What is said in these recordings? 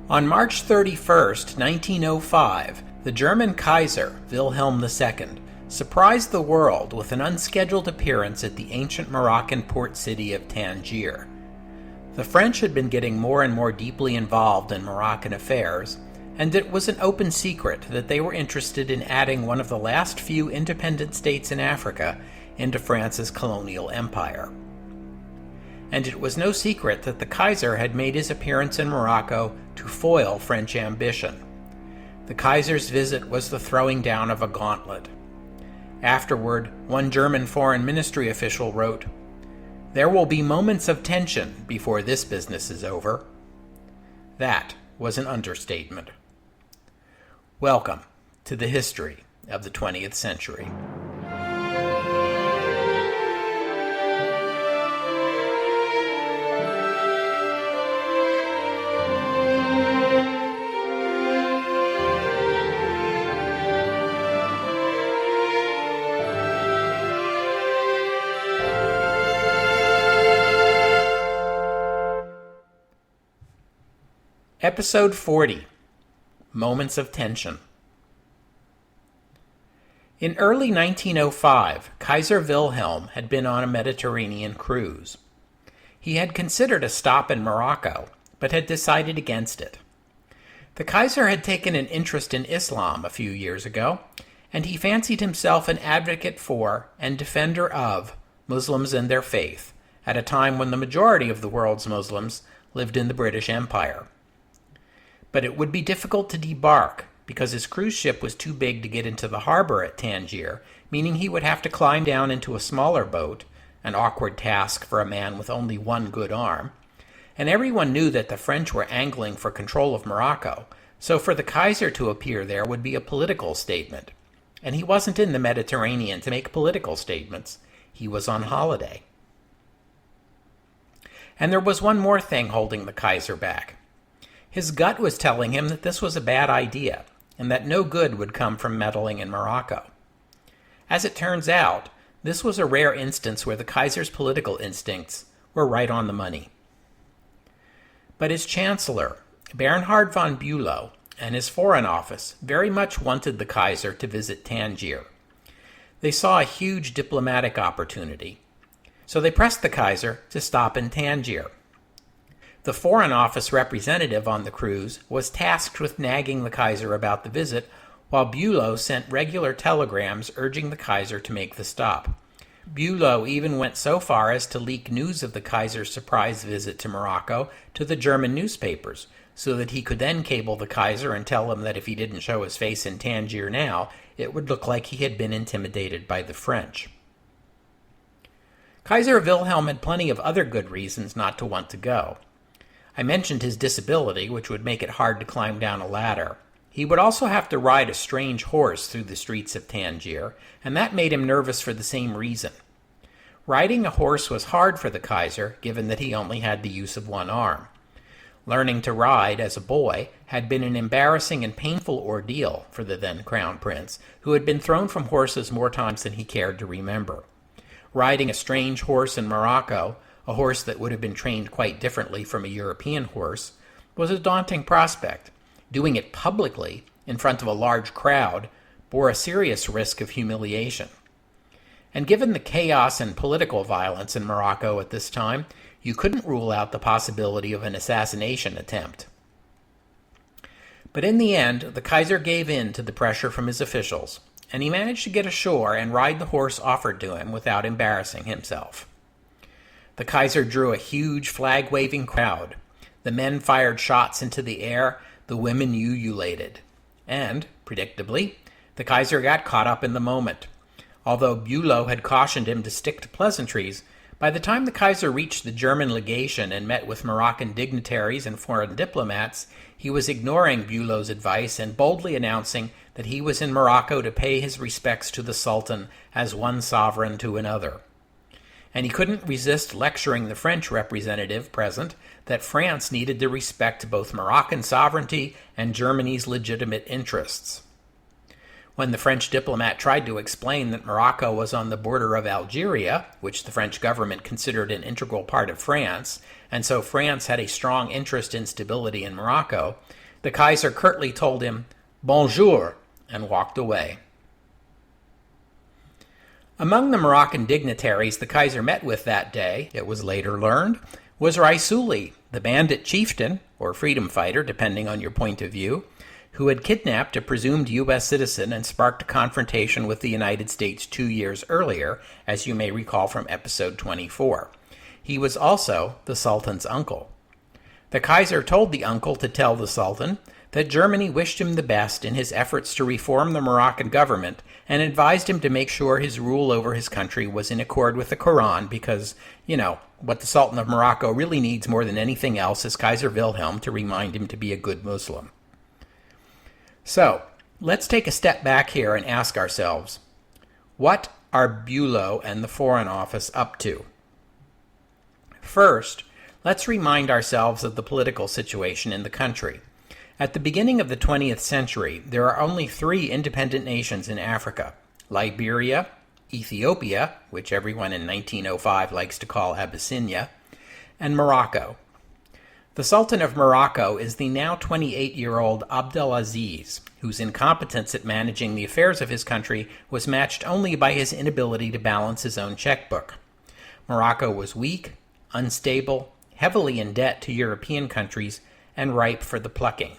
On March 31st, 1905, the German Kaiser, Wilhelm II, surprised the world with an unscheduled appearance at the ancient Moroccan port city of Tangier. The French had been getting more and more deeply involved in Moroccan affairs, and it was an open secret that they were interested in adding one of the last few independent states in Africa into France's colonial empire. And it was no secret that the Kaiser had made his appearance in Morocco to foil French ambition. The Kaiser's visit was the throwing down of a gauntlet. Afterward, one German foreign ministry official wrote, "There will be moments of tension before this business is over." That was an understatement. Welcome to the history of the 20th century. Episode 40, Moments of Tension. In early 1905, Kaiser Wilhelm had been on a Mediterranean cruise. He had considered a stop in Morocco, but had decided against it. The Kaiser had taken an interest in Islam a few years ago, and he fancied himself an advocate for and defender of Muslims and their faith, at a time when the majority of the world's Muslims lived in the British Empire. But it would be difficult to debark because his cruise ship was too big to get into the harbor at Tangier, meaning he would have to climb down into a smaller boat, an awkward task for a man with only one good arm. And everyone knew that the French were angling for control of Morocco, so for the Kaiser to appear there would be a political statement. And he wasn't in the Mediterranean to make political statements. He was on holiday. And there was one more thing holding the Kaiser back. His gut was telling him that this was a bad idea, and that no good would come from meddling in Morocco. As it turns out, this was a rare instance where the Kaiser's political instincts were right on the money. But his chancellor, Bernhard von Bülow, and his foreign office very much wanted the Kaiser to visit Tangier. They saw a huge diplomatic opportunity, so they pressed the Kaiser to stop in Tangier. The Foreign Office representative on the cruise was tasked with nagging the Kaiser about the visit, while Bülow sent regular telegrams urging the Kaiser to make the stop. Bülow even went so far as to leak news of the Kaiser's surprise visit to Morocco to the German newspapers, so that he could then cable the Kaiser and tell him that if he didn't show his face in Tangier now, it would look like he had been intimidated by the French. Kaiser Wilhelm had plenty of other good reasons not to want to go. I mentioned his disability, which would make it hard to climb down a ladder. He would also have to ride a strange horse through the streets of Tangier, and that made him nervous for the same reason. Riding a horse was hard for the Kaiser, given that he only had the use of one arm. Learning to ride as a boy had been an embarrassing and painful ordeal for the then Crown Prince, who had been thrown from horses more times than he cared to remember. Riding a strange horse in Morocco, a horse that would have been trained quite differently from a European horse, was a daunting prospect. Doing it publicly, in front of a large crowd, bore a serious risk of humiliation. And given the chaos and political violence in Morocco at this time, you couldn't rule out the possibility of an assassination attempt. But in the end, the Kaiser gave in to the pressure from his officials, and he managed to get ashore and ride the horse offered to him without embarrassing himself. The Kaiser drew a huge flag-waving crowd. The men fired shots into the air, the women ululated. And, predictably, the Kaiser got caught up in the moment. Although Bülow had cautioned him to stick to pleasantries, by the time the Kaiser reached the German legation and met with Moroccan dignitaries and foreign diplomats, he was ignoring Bülow's advice and boldly announcing that he was in Morocco to pay his respects to the Sultan as one sovereign to another. And he couldn't resist lecturing the French representative present that France needed to respect both Moroccan sovereignty and Germany's legitimate interests. When the French diplomat tried to explain that Morocco was on the border of Algeria, which the French government considered an integral part of France, and so France had a strong interest in stability in Morocco, the Kaiser curtly told him, "Bonjour," and walked away. Among the Moroccan dignitaries the Kaiser met with that day, it was later learned, was Raisuli, the bandit chieftain, or freedom fighter, depending on your point of view, who had kidnapped a presumed U.S. citizen and sparked a confrontation with the United States 2 years earlier, as you may recall from episode 24. He was also the Sultan's uncle. The Kaiser told the uncle to tell the Sultan that Germany wished him the best in his efforts to reform the Moroccan government and advised him to make sure his rule over his country was in accord with the Quran because, what the Sultan of Morocco really needs more than anything else is Kaiser Wilhelm to remind him to be a good Muslim. So, let's take a step back here and ask ourselves, what are Bülow and the Foreign Office up to? First, let's remind ourselves of the political situation in the country. At the beginning of the 20th century, there are only 3 independent nations in Africa: Liberia, Ethiopia, which everyone in 1905 likes to call Abyssinia, and Morocco. The Sultan of Morocco is the now 28-year-old Abdelaziz, whose incompetence at managing the affairs of his country was matched only by his inability to balance his own checkbook. Morocco was weak, unstable, heavily in debt to European countries, and ripe for the plucking.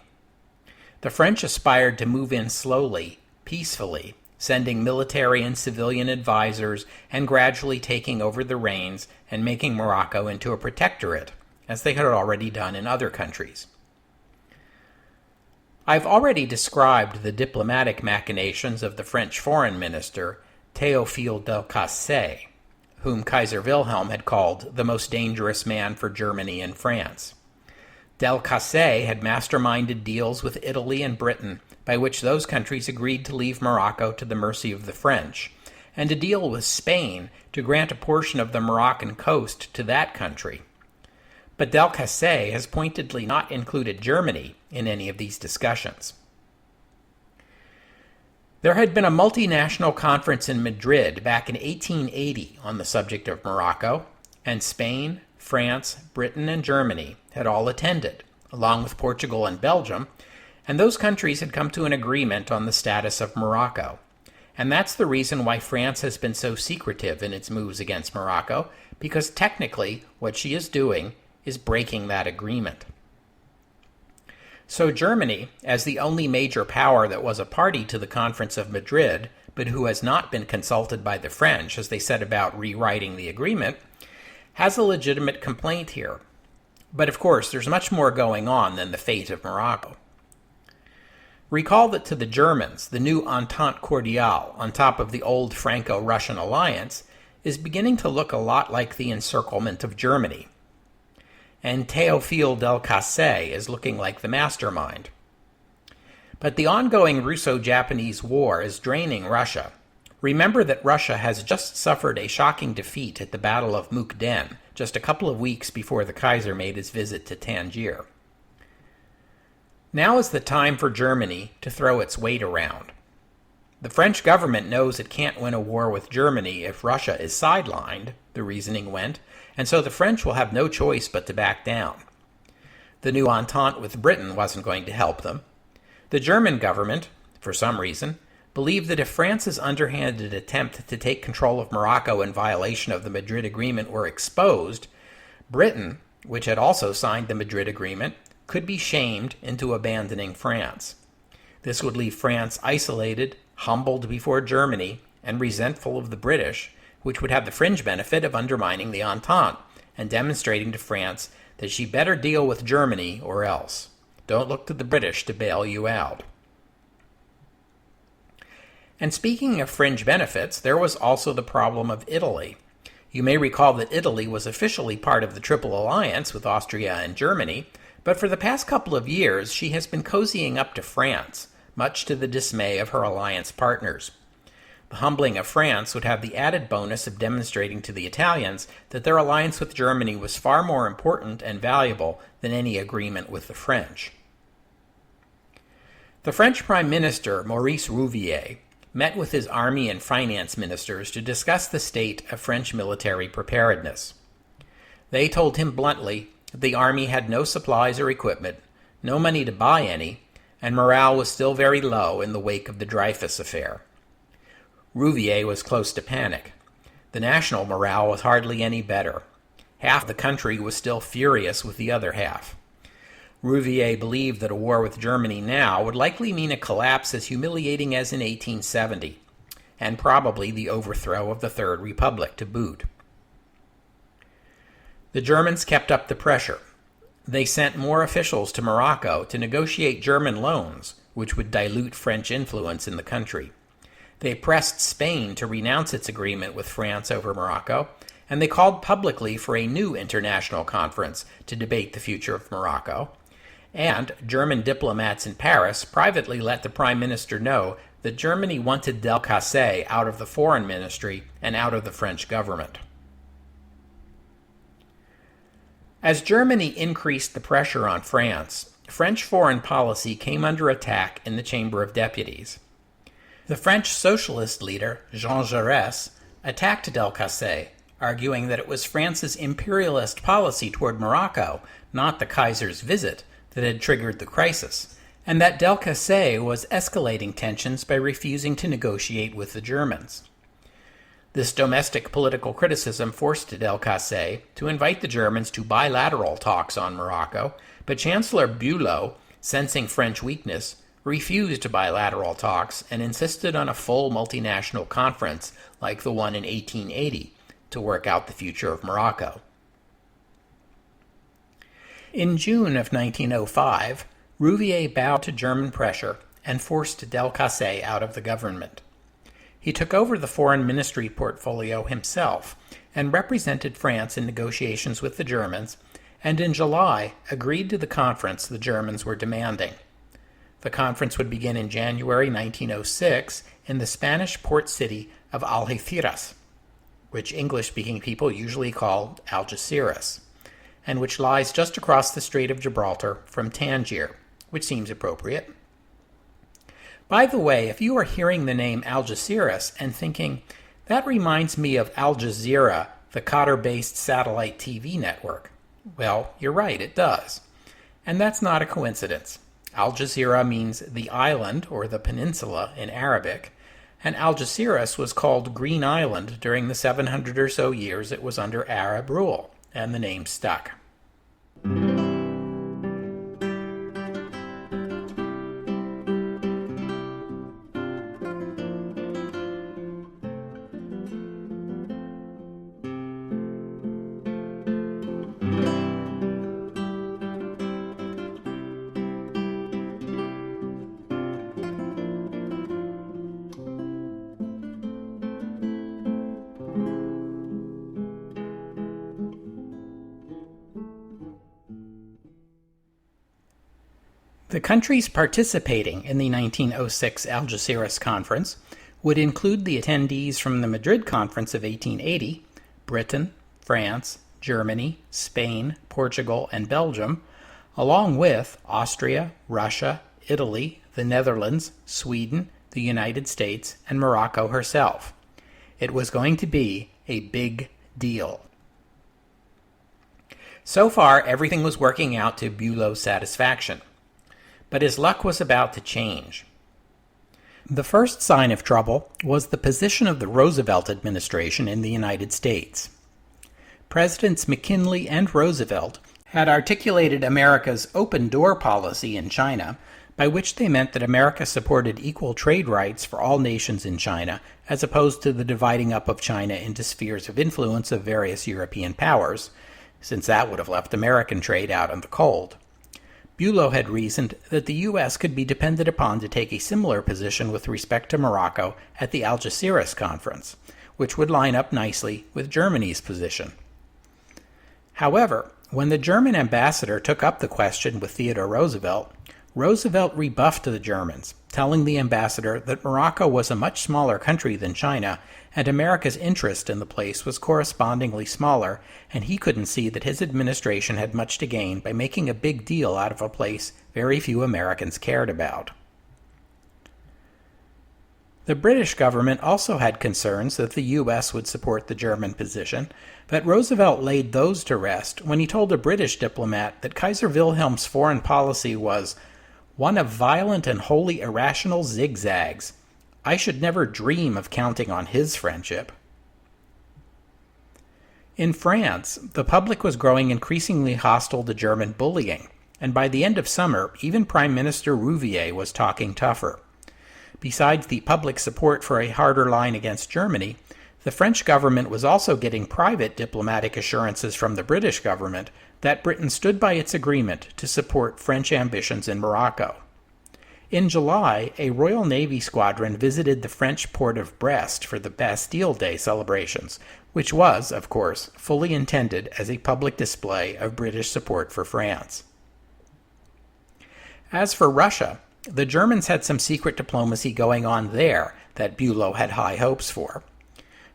The French aspired to move in slowly, peacefully, sending military and civilian advisors and gradually taking over the reins and making Morocco into a protectorate, as they had already done in other countries. I've already described the diplomatic machinations of the French foreign minister, Théophile Delcassé, whom Kaiser Wilhelm had called the most dangerous man for Germany and France. Delcassé had masterminded deals with Italy and Britain, by which those countries agreed to leave Morocco to the mercy of the French, and a deal with Spain to grant a portion of the Moroccan coast to that country. But Delcassé has pointedly not included Germany in any of these discussions. There had been a multinational conference in Madrid back in 1880 on the subject of Morocco, and Spain, France, Britain, and Germany had all attended, along with Portugal and Belgium, and those countries had come to an agreement on the status of Morocco. And that's the reason why France has been so secretive in its moves against Morocco, because technically what she is doing is breaking that agreement. So Germany, as the only major power that was a party to the Conference of Madrid, but who has not been consulted by the French as they set about rewriting the agreement, has a legitimate complaint here. But of course, there's much more going on than the fate of Morocco. Recall that to the Germans, the new Entente Cordiale, on top of the old Franco-Russian alliance, is beginning to look a lot like the encirclement of Germany. And Théophile Delcassé is looking like the mastermind. But the ongoing Russo-Japanese war is draining Russia. Remember that Russia has just suffered a shocking defeat at the Battle of Mukden, just a couple of weeks before the Kaiser made his visit to Tangier. Now is the time for Germany to throw its weight around. The French government knows it can't win a war with Germany if Russia is sidelined, the reasoning went, and so the French will have no choice but to back down. The new Entente with Britain wasn't going to help them. The German government, for some reason, believed that if France's underhanded attempt to take control of Morocco in violation of the Madrid Agreement were exposed, Britain, which had also signed the Madrid Agreement, could be shamed into abandoning France. This would leave France isolated, humbled before Germany, and resentful of the British, which would have the fringe benefit of undermining the Entente and demonstrating to France that she better deal with Germany or else. Don't look to the British to bail you out. And speaking of fringe benefits, there was also the problem of Italy. You may recall that Italy was officially part of the Triple Alliance with Austria and Germany, but for the past couple of years she has been cozying up to France, much to the dismay of her alliance partners. The humbling of France would have the added bonus of demonstrating to the Italians that their alliance with Germany was far more important and valuable than any agreement with the French. The French Prime Minister, Maurice Rouvier, met with his army and finance ministers to discuss the state of French military preparedness. They told him bluntly that the army had no supplies or equipment, no money to buy any, and morale was still very low in the wake of the Dreyfus affair. Rouvier was close to panic. The national morale was hardly any better. Half the country was still furious with the other half. Rouvier believed that a war with Germany now would likely mean a collapse as humiliating as in 1870, and probably the overthrow of the Third Republic to boot. The Germans kept up the pressure. They sent more officials to Morocco to negotiate German loans, which would dilute French influence in the country. They pressed Spain to renounce its agreement with France over Morocco, and they called publicly for a new international conference to debate the future of Morocco. And German diplomats in Paris privately let the Prime Minister know that Germany wanted Delcasse out of the foreign ministry and out of the French government. As Germany increased the pressure on France, French foreign policy came under attack in the Chamber of Deputies. The French socialist leader, Jean Jaurès, attacked Delcasse, arguing that it was France's imperialist policy toward Morocco, not the Kaiser's visit, that had triggered the crisis, and that Delcasse was escalating tensions by refusing to negotiate with the Germans. This domestic political criticism forced Delcasse to invite the Germans to bilateral talks on Morocco, but Chancellor Bülow, sensing French weakness, refused bilateral talks and insisted on a full multinational conference like the one in 1880 to work out the future of Morocco. In June of 1905, Rouvier bowed to German pressure and forced Delcasse out of the government. He took over the foreign ministry portfolio himself and represented France in negotiations with the Germans, and in July agreed to the conference the Germans were demanding. The conference would begin in January 1906 in the Spanish port city of Algeciras, which English-speaking people usually call Algeciras, and which lies just across the Strait of Gibraltar from Tangier, which seems appropriate. By the way, if you are hearing the name Algeciras and thinking, that reminds me of Al Jazeera, the Qatar-based satellite TV network, well, you're right, it does. And that's not a coincidence. Al Jazeera means the island, or the peninsula in Arabic, and Algeciras was called Green Island during the 700 or so years it was under Arab rule, and the name stuck. The countries participating in the 1906 Algeciras Conference would include the attendees from the Madrid Conference of 1880, Britain, France, Germany, Spain, Portugal, and Belgium, along with Austria, Russia, Italy, the Netherlands, Sweden, the United States, and Morocco herself. It was going to be a big deal. So far, everything was working out to Bülow's satisfaction. But his luck was about to change. The first sign of trouble was the position of the Roosevelt administration in the United States. Presidents McKinley and Roosevelt had articulated America's open-door policy in China, by which they meant that America supported equal trade rights for all nations in China, as opposed to the dividing up of China into spheres of influence of various European powers, since that would have left American trade out in the cold. Bülow had reasoned that the U.S. could be depended upon to take a similar position with respect to Morocco at the Algeciras Conference, which would line up nicely with Germany's position. However, when the German ambassador took up the question with Theodore Roosevelt, Roosevelt rebuffed the Germans, telling the ambassador that Morocco was a much smaller country than China, and America's interest in the place was correspondingly smaller, and he couldn't see that his administration had much to gain by making a big deal out of a place very few Americans cared about. The British government also had concerns that the U.S. would support the German position, but Roosevelt laid those to rest when he told a British diplomat that Kaiser Wilhelm's foreign policy was one of violent and wholly irrational zigzags. I should never dream of counting on his friendship. In France, the public was growing increasingly hostile to German bullying, and by the end of summer, even Prime Minister Rouvier was talking tougher. Besides the public support for a harder line against Germany, the French government was also getting private diplomatic assurances from the British government that Britain stood by its agreement to support French ambitions in Morocco. In July, a Royal Navy squadron visited the French port of Brest for the Bastille Day celebrations, which was, of course, fully intended as a public display of British support for France. As for Russia, the Germans had some secret diplomacy going on there that Bülow had high hopes for.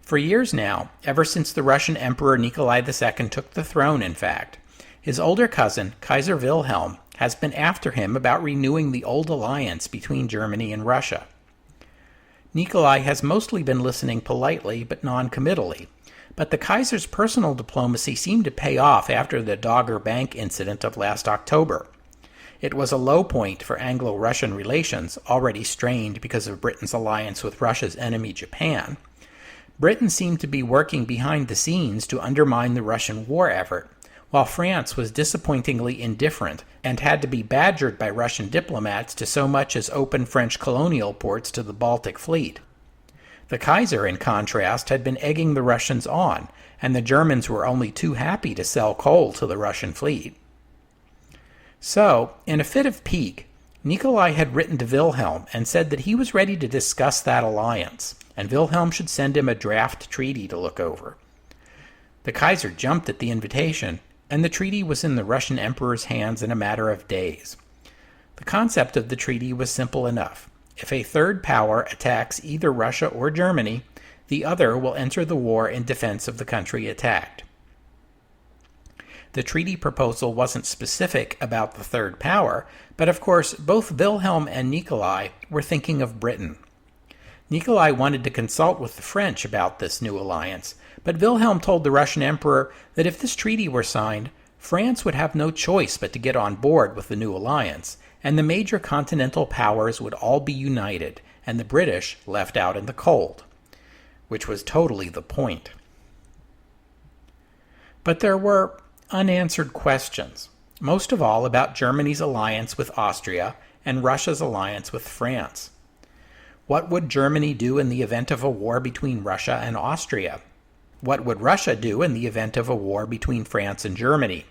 For years now, ever since the Russian Emperor Nikolai II took the throne, in fact, his older cousin, Kaiser Wilhelm, has been after him about renewing the old alliance between Germany and Russia. Nikolai has mostly been listening politely but non-committally, but the Kaiser's personal diplomacy seemed to pay off after the Dogger Bank incident of last October. It was a low point for Anglo-Russian relations, already strained because of Britain's alliance with Russia's enemy Japan. Britain seemed to be working behind the scenes to undermine the Russian war effort, while France was disappointingly indifferent and had to be badgered by Russian diplomats to so much as open French colonial ports to the Baltic Fleet. The Kaiser, in contrast, had been egging the Russians on, and the Germans were only too happy to sell coal to the Russian fleet. So, in a fit of pique, Nikolai had written to Wilhelm and said that he was ready to discuss that alliance, and Wilhelm should send him a draft treaty to look over. The Kaiser jumped at the invitation, and the treaty was in the Russian emperor's hands in a matter of days. The concept of the treaty was simple enough. If a third power attacks either Russia or Germany, the other will enter the war in defense of the country attacked. The treaty proposal wasn't specific about the third power, but of course both Wilhelm and Nikolai were thinking of Britain. Nikolai wanted to consult with the French about this new alliance, but Wilhelm told the Russian emperor that if this treaty were signed, France would have no choice but to get on board with the new alliance, and the major continental powers would all be united, and the British left out in the cold, which was totally the point. But there were unanswered questions, most of all about Germany's alliance with Austria and Russia's alliance with France. What would Germany do in the event of a war between Russia and Austria? What would Russia do in the event of a war between France and Germany?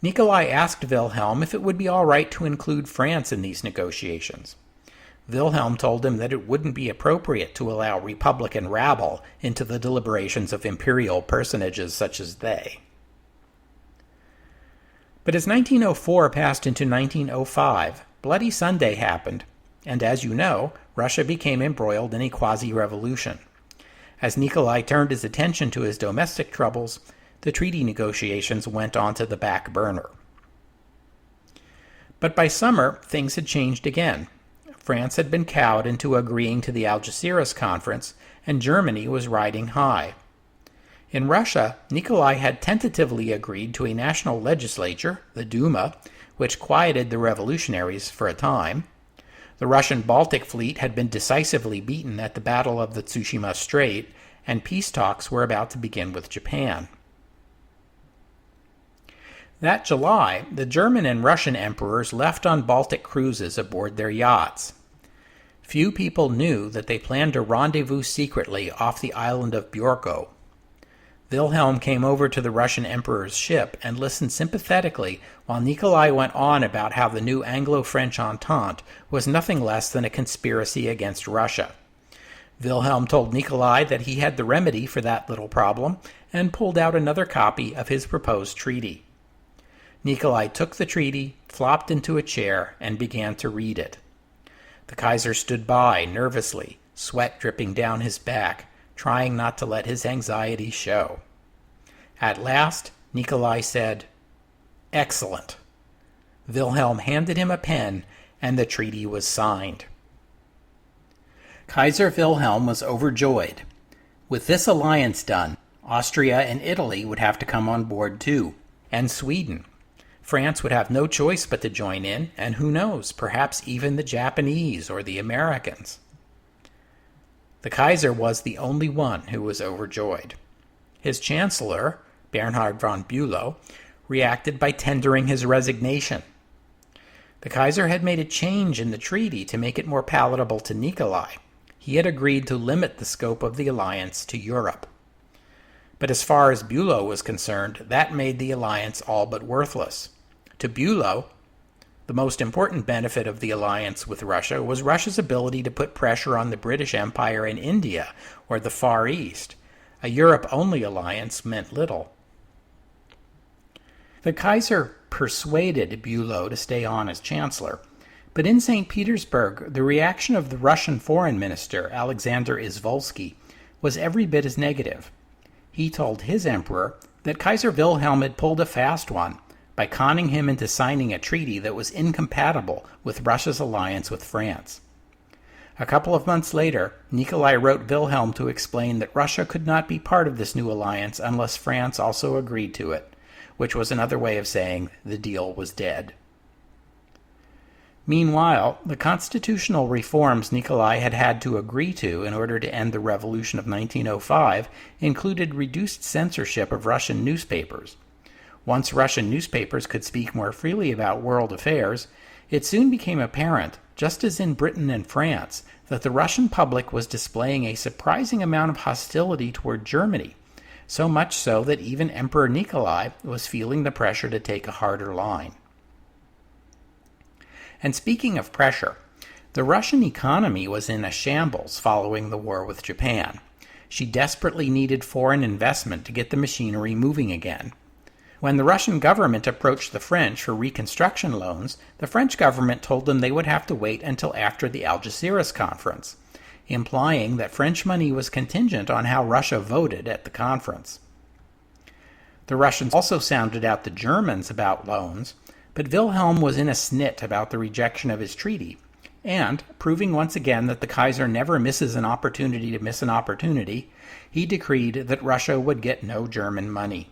Nikolai asked Wilhelm if it would be all right to include France in these negotiations. Wilhelm told him that it wouldn't be appropriate to allow Republican rabble into the deliberations of imperial personages such as they. But as 1904 passed into 1905, Bloody Sunday happened, and as you know, Russia became embroiled in a quasi-revolution. As Nikolai turned his attention to his domestic troubles, the treaty negotiations went onto the back burner. But by summer, things had changed again. France had been cowed into agreeing to the Algeciras Conference, and Germany was riding high. In Russia, Nikolai had tentatively agreed to a national legislature, the Duma, which quieted the revolutionaries for a time. The Russian Baltic fleet had been decisively beaten at the Battle of the Tsushima Strait, and peace talks were about to begin with Japan. That July, the German and Russian emperors left on Baltic cruises aboard their yachts. Few people knew that they planned to rendezvous secretly off the island of Bjorko. Wilhelm came over to the Russian emperor's ship and listened sympathetically while Nikolai went on about how the new Anglo-French Entente was nothing less than a conspiracy against Russia. Wilhelm told Nikolai that he had the remedy for that little problem and pulled out another copy of his proposed treaty. Nikolai took the treaty, flopped into a chair, and began to read it. The Kaiser stood by nervously, sweat dripping down his back, trying not to let his anxiety show. At last, Nikolai said, "Excellent." Wilhelm handed him a pen, and the treaty was signed. Kaiser Wilhelm was overjoyed. With this alliance done, Austria and Italy would have to come on board too, and Sweden. France would have no choice but to join in, and who knows, perhaps even the Japanese or the Americans. The Kaiser was the only one who was overjoyed. His chancellor, Bernhard von Bülow, reacted by tendering his resignation. The Kaiser had made a change in the treaty to make it more palatable to Nikolai. He had agreed to limit the scope of the alliance to Europe. But as far as Bülow was concerned, that made the alliance all but worthless. To Bülow, the most important benefit of the alliance with Russia was Russia's ability to put pressure on the British Empire in India or the Far East. A Europe-only alliance meant little. The Kaiser persuaded Bülow to stay on as chancellor, but in St. Petersburg, the reaction of the Russian foreign minister, Alexander Izvolsky, was every bit as negative. He told his emperor that Kaiser Wilhelm had pulled a fast one by conning him into signing a treaty that was incompatible with Russia's alliance with France. A couple of months later, Nikolai wrote Wilhelm to explain that Russia could not be part of this new alliance unless France also agreed to it, which was another way of saying the deal was dead. Meanwhile, the constitutional reforms Nikolai had had to agree to in order to end the revolution of 1905 included reduced censorship of Russian newspapers. Once Russian newspapers could speak more freely about world affairs, it soon became apparent, just as in Britain and France, that the Russian public was displaying a surprising amount of hostility toward Germany, so much so that even Emperor Nikolai was feeling the pressure to take a harder line. And speaking of pressure, the Russian economy was in a shambles following the war with Japan. She desperately needed foreign investment to get the machinery moving again. When the Russian government approached the French for reconstruction loans, the French government told them they would have to wait until after the Algeciras conference, implying that French money was contingent on how Russia voted at the conference. The Russians also sounded out the Germans about loans, but Wilhelm was in a snit about the rejection of his treaty, and, proving once again that the Kaiser never misses an opportunity to miss an opportunity, he decreed that Russia would get no German money.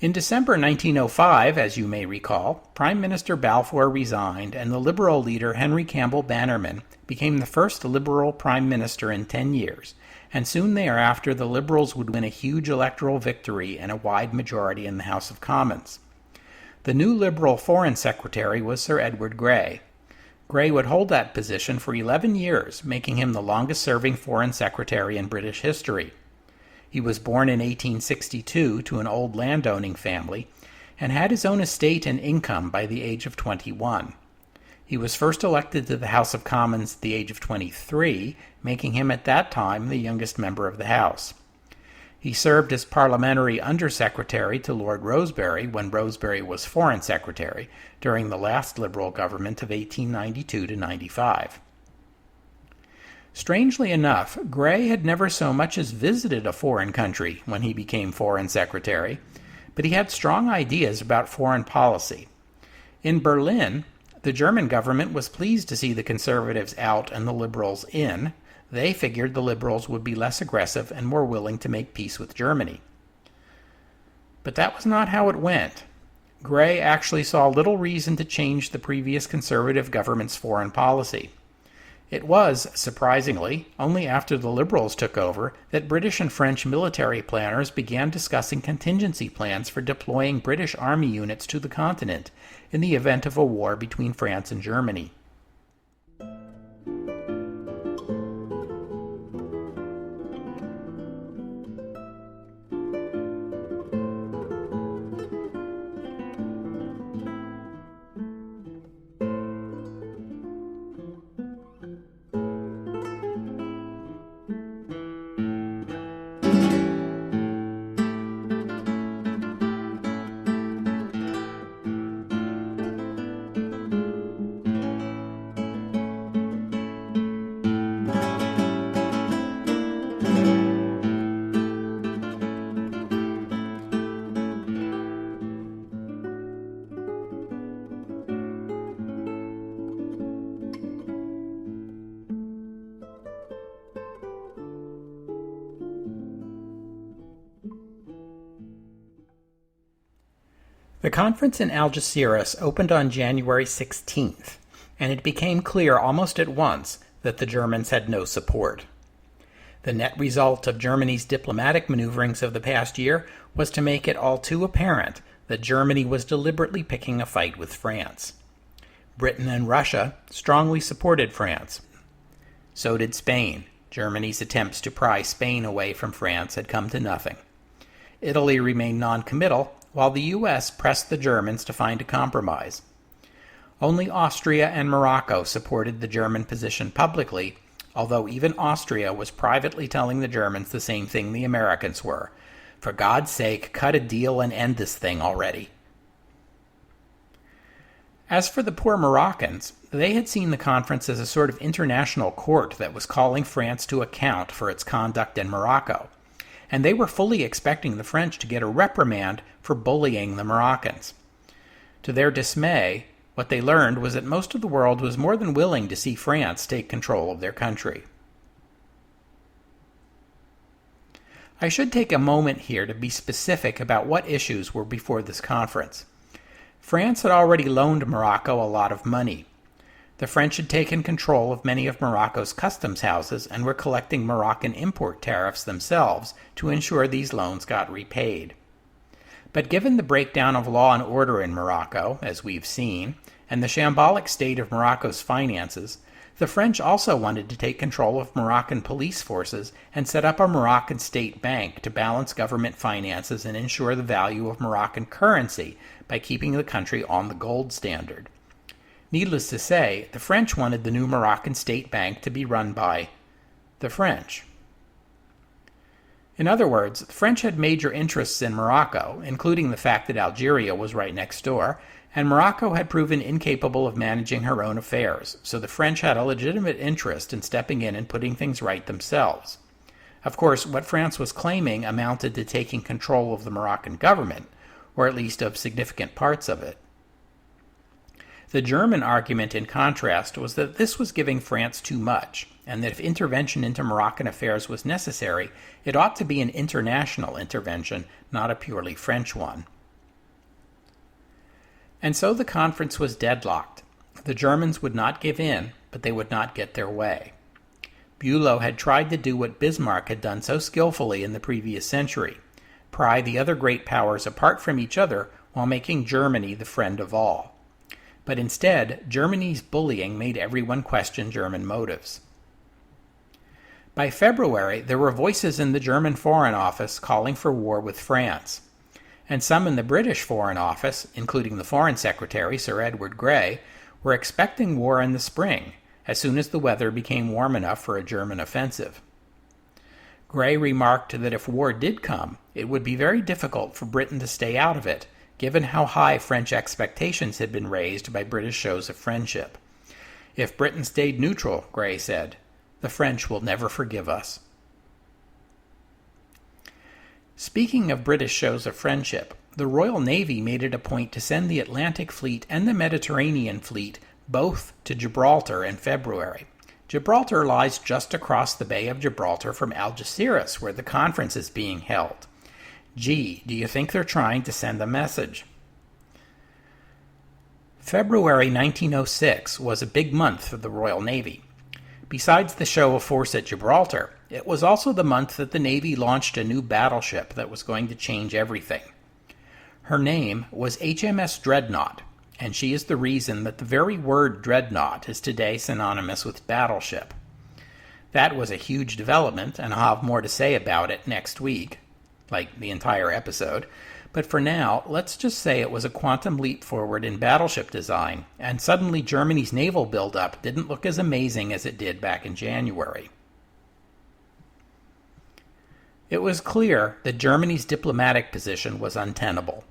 In December 1905, as you may recall, Prime Minister Balfour resigned and the Liberal leader Henry Campbell Bannerman became the first Liberal Prime Minister in 10 years, and soon thereafter the Liberals would win a huge electoral victory and a wide majority in the House of Commons. The new Liberal Foreign Secretary was Sir Edward Grey. Grey would hold that position for 11 years, making him the longest-serving Foreign Secretary in British history. He was born in 1862 to an old landowning family and had his own estate and income by the age of 21. He was first elected to the House of Commons at the age of 23, making him at that time the youngest member of the House. He served as parliamentary undersecretary to Lord Rosebery when Rosebery was Foreign Secretary during the last Liberal government of 1892 to 95. Strangely enough, Grey had never so much as visited a foreign country when he became Foreign Secretary, but he had strong ideas about foreign policy. In Berlin, the German government was pleased to see the Conservatives out and the Liberals in. They figured the Liberals would be less aggressive and more willing to make peace with Germany. But that was not how it went. Grey actually saw little reason to change the previous Conservative government's foreign policy. It was, surprisingly, only after the Liberals took over that British and French military planners began discussing contingency plans for deploying British army units to the continent in the event of a war between France and Germany. The conference in Algeciras opened on January 16th, and it became clear almost at once that the Germans had no support. The net result of Germany's diplomatic maneuverings of the past year was to make it all too apparent that Germany was deliberately picking a fight with France. Britain and Russia strongly supported France. So did Spain. Germany's attempts to pry Spain away from France had come to nothing. Italy remained non-committal, while the U.S. pressed the Germans to find a compromise. Only Austria and Morocco supported the German position publicly, although even Austria was privately telling the Germans the same thing the Americans were. For God's sake, cut a deal and end this thing already. As for the poor Moroccans, they had seen the conference as a sort of international court that was calling France to account for its conduct in Morocco, and they were fully expecting the French to get a reprimand for bullying the Moroccans. To their dismay, what they learned was that most of the world was more than willing to see France take control of their country. I should take a moment here to be specific about what issues were before this conference. France had already loaned Morocco a lot of money. The French had taken control of many of Morocco's customs houses and were collecting Moroccan import tariffs themselves to ensure these loans got repaid. But given the breakdown of law and order in Morocco, as we've seen, and the shambolic state of Morocco's finances, the French also wanted to take control of Moroccan police forces and set up a Moroccan state bank to balance government finances and ensure the value of Moroccan currency by keeping the country on the gold standard. Needless to say, the French wanted the new Moroccan state bank to be run by the French. In other words, the French had major interests in Morocco, including the fact that Algeria was right next door, and Morocco had proven incapable of managing her own affairs, so the French had a legitimate interest in stepping in and putting things right themselves. Of course, what France was claiming amounted to taking control of the Moroccan government, or at least of significant parts of it. The German argument, in contrast, was that this was giving France too much, and that if intervention into Moroccan affairs was necessary, it ought to be an international intervention, not a purely French one. And so the conference was deadlocked. The Germans would not give in, but they would not get their way. Bülow had tried to do what Bismarck had done so skillfully in the previous century, pry the other great powers apart from each other while making Germany the friend of all. But instead, Germany's bullying made everyone question German motives. By February, there were voices in the German Foreign Office calling for war with France, and some in the British Foreign Office, including the Foreign Secretary, Sir Edward Grey, were expecting war in the spring, as soon as the weather became warm enough for a German offensive. Grey remarked that if war did come, it would be very difficult for Britain to stay out of it, given how high French expectations had been raised by British shows of friendship. If Britain stayed neutral, Grey said, the French will never forgive us. Speaking of British shows of friendship, the Royal Navy made it a point to send the Atlantic Fleet and the Mediterranean Fleet both to Gibraltar in February. Gibraltar lies just across the Bay of Gibraltar from Algeciras, where the conference is being held. Gee, do you think they're trying to send a message? February 1906 was a big month for the Royal Navy. Besides the show of force at Gibraltar, it was also the month that the Navy launched a new battleship that was going to change everything. Her name was HMS Dreadnought, and she is the reason that the very word dreadnought is today synonymous with battleship. That was a huge development, and I'll have more to say about it next week, like the entire episode. But for now, let's just say it was a quantum leap forward in battleship design, and suddenly Germany's naval buildup didn't look as amazing as it did back in January. It was clear that Germany's diplomatic position was untenable.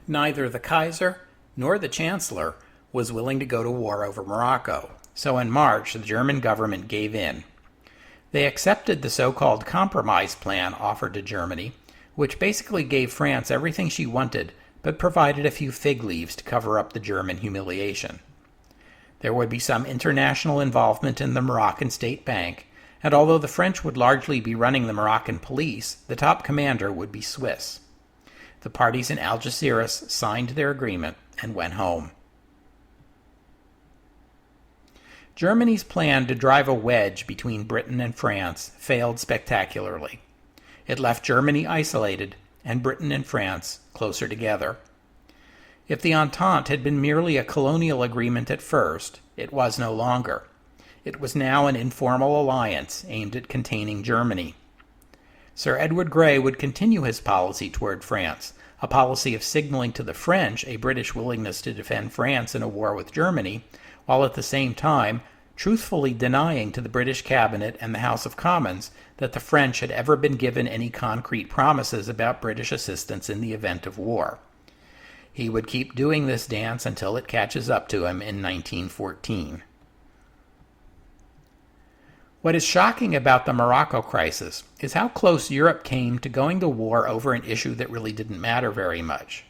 Neither the Kaiser nor the Chancellor was willing to go to war over Morocco, so in March the German government gave in. They accepted the so-called compromise plan offered to Germany, which basically gave France everything she wanted, but provided a few fig leaves to cover up the German humiliation. There would be some international involvement in the Moroccan State Bank, and although the French would largely be running the Moroccan police, the top commander would be Swiss. The parties in Algeciras signed their agreement and went home. Germany's plan to drive a wedge between Britain and France failed spectacularly. It left Germany isolated and Britain and France closer together. If the Entente had been merely a colonial agreement at first, it was no longer. It was now an informal alliance aimed at containing Germany. Sir Edward Grey would continue his policy toward France, a policy of signaling to the French a British willingness to defend France in a war with Germany, while at the same time truthfully denying to the British cabinet and the House of Commons that the French had ever been given any concrete promises about British assistance in the event of war. He would keep doing this dance until it catches up to him in 1914. What is shocking about the Morocco crisis is how close Europe came to going to war over an issue that really didn't matter very much.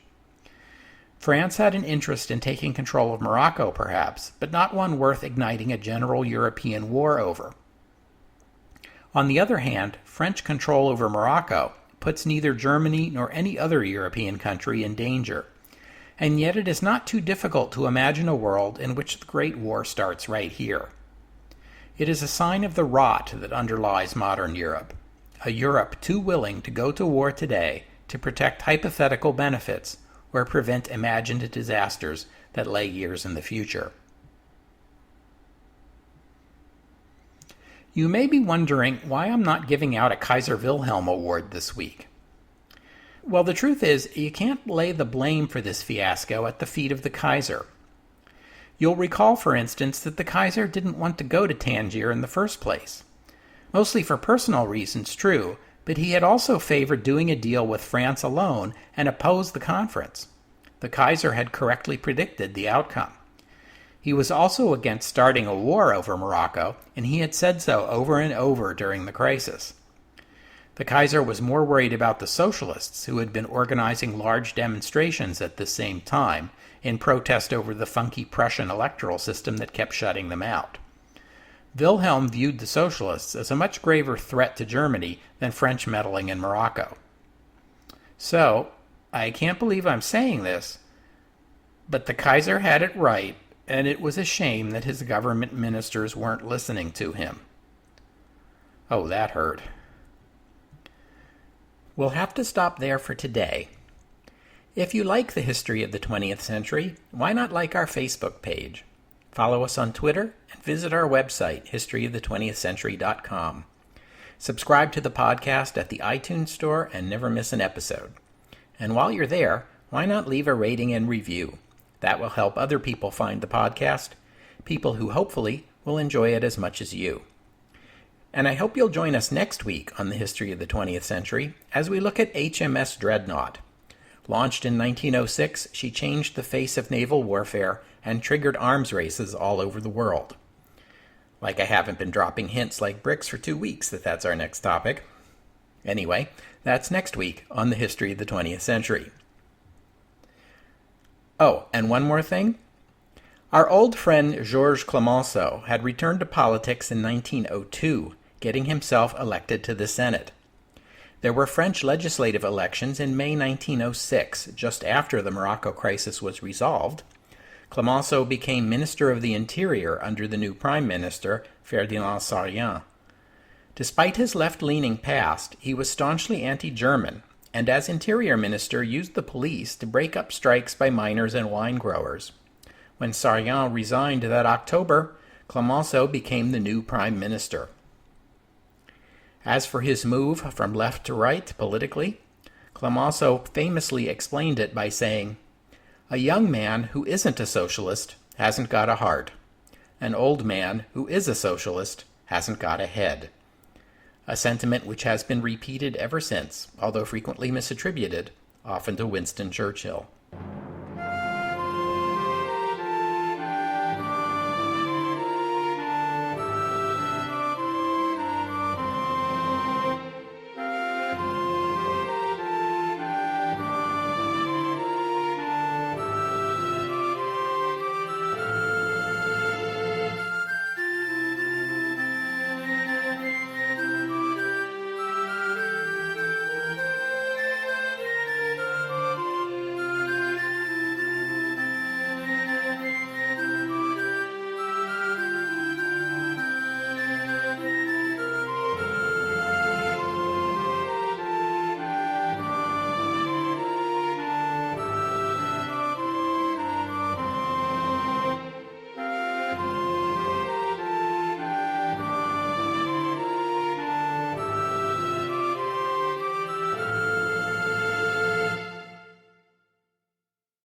France had an interest in taking control of Morocco, perhaps, but not one worth igniting a general European war over. On the other hand, French control over Morocco puts neither Germany nor any other European country in danger, and yet it is not too difficult to imagine a world in which the Great War starts right here. It is a sign of the rot that underlies modern Europe, a Europe too willing to go to war today to protect hypothetical benefits or prevent imagined disasters that lay years in the future. You may be wondering why I'm not giving out a Kaiser Wilhelm Award this week. Well, the truth is, you can't lay the blame for this fiasco at the feet of the Kaiser. You'll recall, for instance, that the Kaiser didn't want to go to Tangier in the first place. Mostly for personal reasons, true, but he had also favored doing a deal with France alone and opposed the conference. The Kaiser had correctly predicted the outcome. He was also against starting a war over Morocco, and he had said so over and over during the crisis. The Kaiser was more worried about the socialists, who had been organizing large demonstrations at the same time in protest over the funky Prussian electoral system that kept shutting them out. Wilhelm viewed the socialists as a much graver threat to Germany than French meddling in Morocco. So, I can't believe I'm saying this, but the Kaiser had it right, and it was a shame that his government ministers weren't listening to him. Oh, that hurt. We'll have to stop there for today. If you like the history of the 20th century, why not like our Facebook page? Follow us on Twitter and visit our website, historyofthe20thcentury.com. Subscribe to the podcast at the iTunes Store and never miss an episode. And while you're there, why not leave a rating and review? That will help other people find the podcast, people who hopefully will enjoy it as much as you. And I hope you'll join us next week on the history of the 20th century as we look at HMS Dreadnought. Launched in 1906, she changed the face of naval warfare and triggered arms races all over the world. Like I haven't been dropping hints like bricks for 2 weeks that's our next topic. Anyway, that's next week on the history of the 20th century. Oh, and one more thing. Our old friend Georges Clemenceau had returned to politics in 1902, getting himself elected to the Senate. There were French legislative elections in May 1906, just after the Morocco crisis was resolved. Clemenceau became Minister of the Interior under the new Prime Minister, Ferdinand Sarien. Despite his left-leaning past, he was staunchly anti-German, and as Interior Minister used the police to break up strikes by miners and wine growers. When Sarien resigned that October, Clemenceau became the new Prime Minister. As for his move from left to right politically, Clemenceau famously explained it by saying, "A young man who isn't a socialist hasn't got a heart. An old man who is a socialist hasn't got a head." A sentiment which has been repeated ever since, although frequently misattributed, often to Winston Churchill.